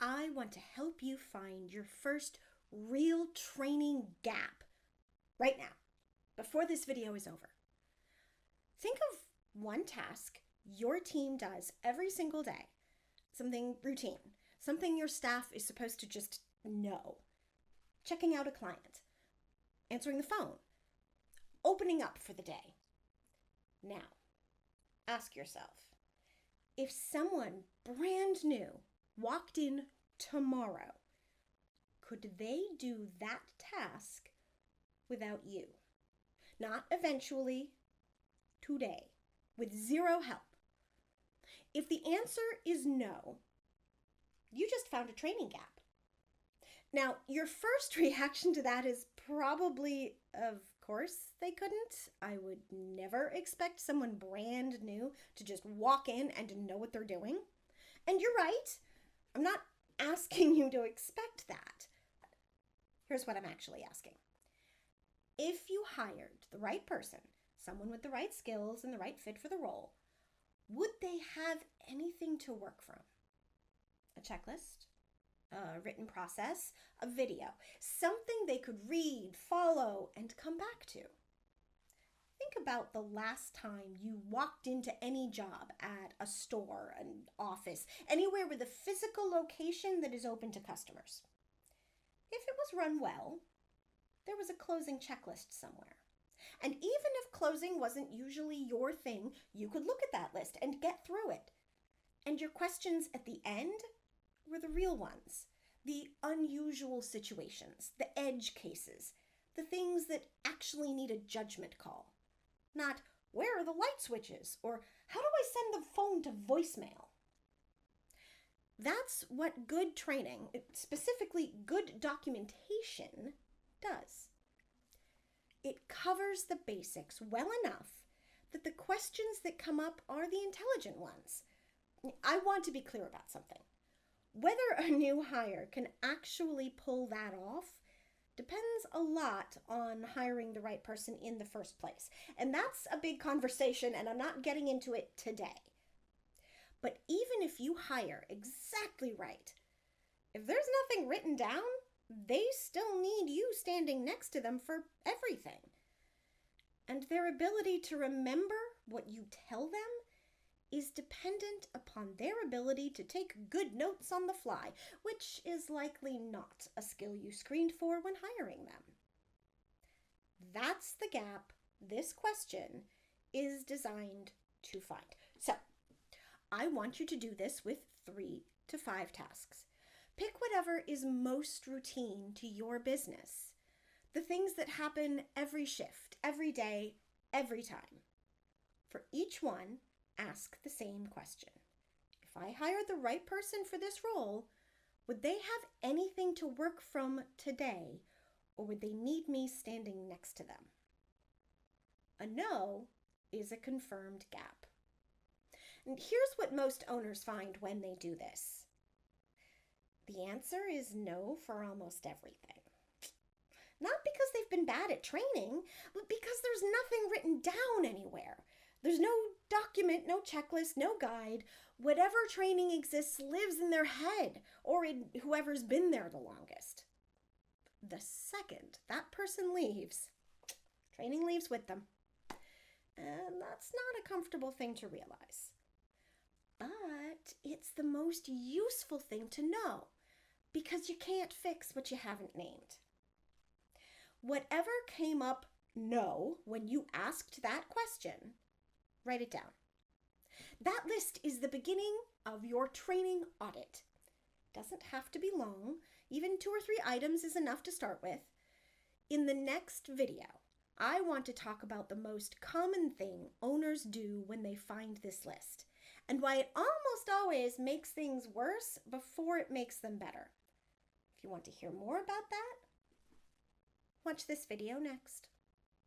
I want to help you find your first real training gap right now, before this video is over. Think of one task your team does every single day, something routine, something your staff is supposed to just know. Checking out a client, answering the phone, opening up for the day. Now, ask yourself, if someone brand new walked in tomorrow, could they do that task without you? Not eventually, today, with zero help. If the answer is no, you just found a training gap. Now, your first reaction to that is probably, of course they couldn't. I would never expect someone brand new to just walk in and to know what they're doing. And you're right. I'm not asking you to expect that. Here's what I'm actually asking. If you hired the right person, someone with the right skills and the right fit for the role, would they have anything to work from? A checklist? A written process, a video, something they could read, follow, and come back to. Think about the last time you walked into any job at a store, an office, anywhere with a physical location that is open to customers. If it was run well, there was a closing checklist somewhere. And even if closing wasn't usually your thing, you could look at that list and get through it. And your questions at the end were the real ones, the unusual situations, the edge cases, the things that actually need a judgment call. Not, where are the light switches? Or how do I send the phone to voicemail? That's what good training, specifically good documentation, does. It covers the basics well enough that the questions that come up are the intelligent ones. I want to be clear about something. Whether a new hire can actually pull that off depends a lot on hiring the right person in the first place. And that's a big conversation, and I'm not getting into it today. But even if you hire exactly right, if there's nothing written down, they still need you standing next to them for everything. And their ability to remember what you tell them is dependent upon their ability to take good notes on the fly, which is likely not a skill you screened for when hiring them. That's the gap this question is designed to find. So, I want you to do this with 3 to 5 tasks. Pick whatever is most routine to your business. The things that happen every shift, every day, every time. For each one, ask the same question. If I hired the right person for this role, would they have anything to work from today, or would they need me standing next to them? A no is a confirmed gap. And here's what most owners find when they do this. The answer is no for almost everything. Not because they've been bad at training, but because there's nothing written down anywhere. There's no document, no checklist, no guide. Whatever training exists lives in their head or in whoever's been there the longest. The second that person leaves, training leaves with them. And that's not a comfortable thing to realize. But it's the most useful thing to know because you can't fix what you haven't named. Whatever came up no when you asked that question, write it down. That list is the beginning of your training audit. Doesn't have to be long. Even 2 or 3 items is enough to start with. In the next video, I want to talk about the most common thing owners do when they find this list and why it almost always makes things worse before it makes them better. If you want to hear more about that, watch this video next.